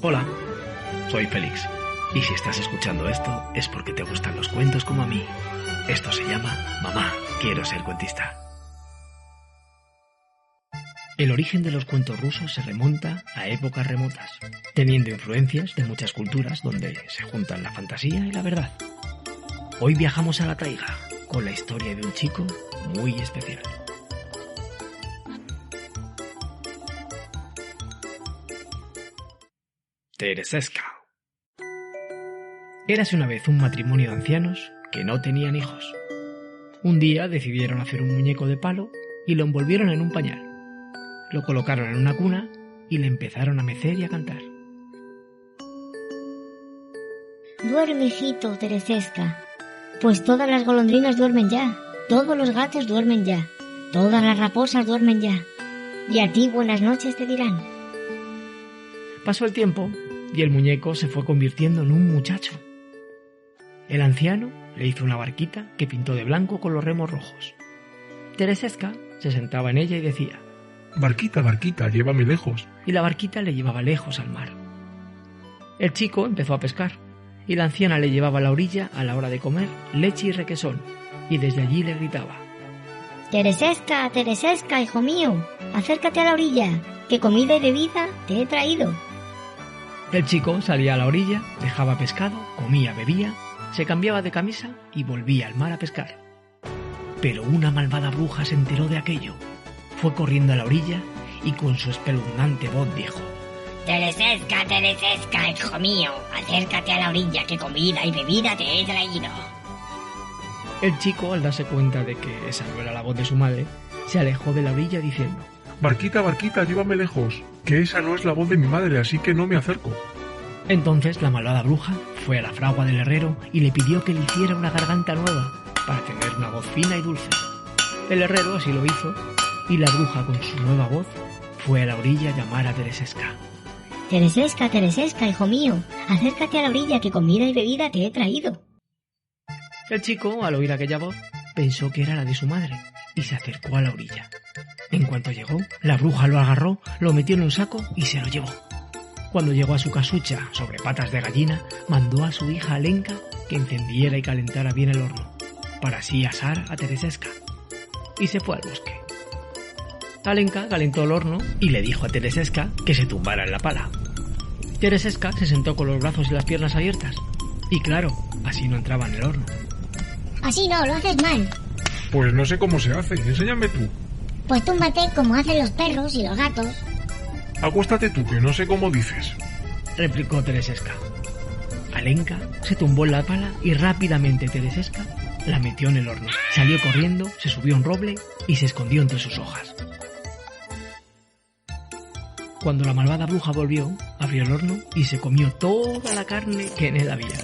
Hola, soy Félix, y si estás escuchando esto es porque te gustan los cuentos como a mí. Esto se llama Mamá, quiero ser cuentista. El origen de los cuentos rusos se remonta a épocas remotas, teniendo influencias de muchas culturas donde se juntan la fantasía y la verdad. Hoy viajamos a la taiga con la historia de un chico muy especial. Tereseska. Érase una vez un matrimonio de ancianos que no tenían hijos. Un día decidieron hacer un muñeco de palo y lo envolvieron en un pañal. Lo colocaron en una cuna y le empezaron a mecer y a cantar. Duerme, hijito, Tereseska, pues todas las golondrinas duermen ya, todos los gatos duermen ya, todas las raposas duermen ya, y a ti buenas noches te dirán. Pasó el tiempo y el muñeco se fue convirtiendo en un muchacho. El anciano le hizo una barquita que pintó de blanco con los remos rojos. Tereseska se sentaba en ella y decía: «Barquita, barquita, llévame lejos». Y la barquita le llevaba lejos al mar. El chico empezó a pescar y la anciana le llevaba a la orilla a la hora de comer leche y requesón, y desde allí le gritaba: Tereseska, Tereseska, hijo mío, acércate a la orilla, que comida y bebida te he traído. El chico salía a la orilla, dejaba pescado, comía, bebía, se cambiaba de camisa y volvía al mar a pescar. Pero una malvada bruja se enteró de aquello. Fue corriendo a la orilla y con su espeluznante voz dijo: Tereseska, Tereseska, hijo mío, acércate a la orilla, que comida y bebida te he traído. El chico, al darse cuenta de que esa no era la voz de su madre, se alejó de la orilla diciendo: «Barquita, barquita, llévame lejos, que esa no es la voz de mi madre, así que no me acerco». Entonces la malvada bruja fue a la fragua del herrero y le pidió que le hiciera una garganta nueva para tener una voz fina y dulce. El herrero así lo hizo y la bruja con su nueva voz fue a la orilla a llamar a Tereseska. Tereseska, Tereseska, hijo mío, acércate a la orilla, que comida y bebida te he traído. El chico, al oír aquella voz, pensó que era la de su madre y se acercó a la orilla. En cuanto llegó, la bruja lo agarró, lo metió en un saco y se lo llevó. Cuando llegó a su casucha sobre patas de gallina, mandó a su hija Alenka que encendiera y calentara bien el horno, para así asar a Tereseska, y se fue al bosque. Alenka calentó el horno y le dijo a Tereseska que se tumbara en la pala. Tereseska se sentó con los brazos y las piernas abiertas, y claro, así no entraba en el horno. Así no, lo haces mal. Pues no sé cómo se hace, enséñame tú. Pues túmbate como hacen los perros y los gatos. Acuéstate tú, que no sé cómo dices, replicó Tereseska. Alenka se tumbó en la pala y rápidamente Tereseska la metió en el horno. Salió corriendo, se subió a un roble y se escondió entre sus hojas. Cuando la malvada bruja volvió, abrió el horno y se comió toda la carne que en él había.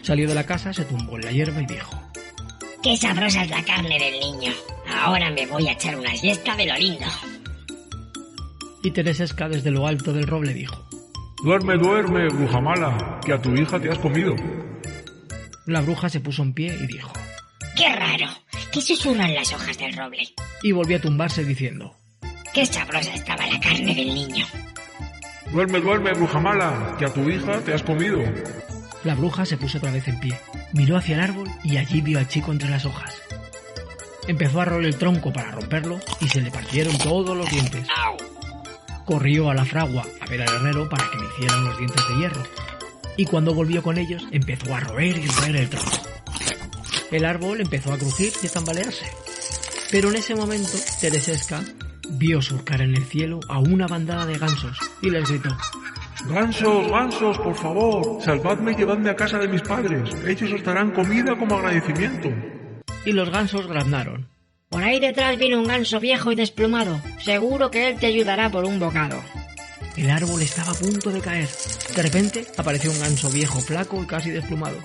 Salió de la casa, se tumbó en la hierba y dijo: ¡Qué sabrosa es la carne del niño! Ahora me voy a echar una siesta de lo lindo. Y Tereseska desde lo alto del roble dijo: «Duerme, duerme, bruja mala, que a tu hija te has comido». La bruja se puso en pie y dijo: ¡Qué raro! ¿Qué susurran las hojas del roble? Y volvió a tumbarse diciendo: ¡Qué sabrosa estaba la carne del niño! «Duerme, duerme, bruja mala, que a tu hija te has comido». La bruja se puso otra vez en pie, miró hacia el árbol y allí vio al chico entre las hojas. Empezó a roer el tronco para romperlo y se le partieron todos los dientes. Corrió a la fragua a ver al herrero para que le hiciera unos dientes de hierro, y cuando volvió con ellos empezó a roer y roer el tronco. El árbol empezó a crujir y a tambalearse, pero en ese momento Tereseska vio surcar en el cielo a una bandada de gansos y les gritó: «Gansos, gansos, por favor, salvadme y llevadme a casa de mis padres, ellos os darán comida como agradecimiento». Y los gansos graznaron: «Por ahí detrás viene un ganso viejo y desplumado, seguro que él te ayudará por un bocado». El árbol estaba a punto de caer. De repente apareció un ganso viejo, flaco y casi desplumado.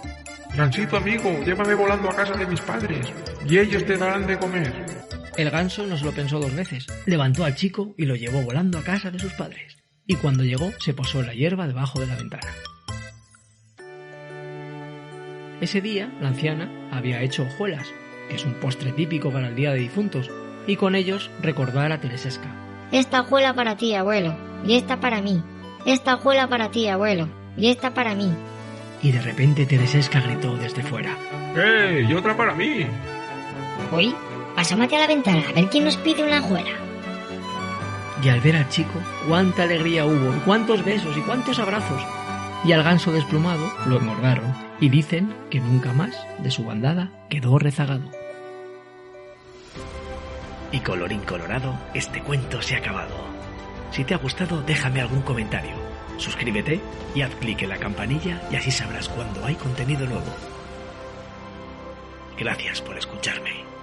«Gansito amigo, llévame volando a casa de mis padres, y ellos te darán de comer». El ganso no se lo pensó dos veces, levantó al chico y lo llevó volando a casa de sus padres. Y cuando llegó, se posó en la hierba debajo de la ventana. Ese día, la anciana había hecho hojuelas, que es un postre típico para el Día de Difuntos, y con ellos recordar a Tereseska. Esta hojuela para ti, abuelo, y esta para mí. Esta hojuela para ti, abuelo, y esta para mí. Y de repente Teresesca gritó desde fuera. ¡Y otra para mí! Uy, asómate a la ventana a ver quién nos pide una hojuela. Y al ver al chico, cuánta alegría hubo, y cuántos besos y cuántos abrazos. Y al ganso desplumado lo engordaron y dicen que nunca más de su bandada quedó rezagado. Y colorín colorado, este cuento se ha acabado. Si te ha gustado, déjame algún comentario. Suscríbete y haz clic en la campanilla y así sabrás cuando hay contenido nuevo. Gracias por escucharme.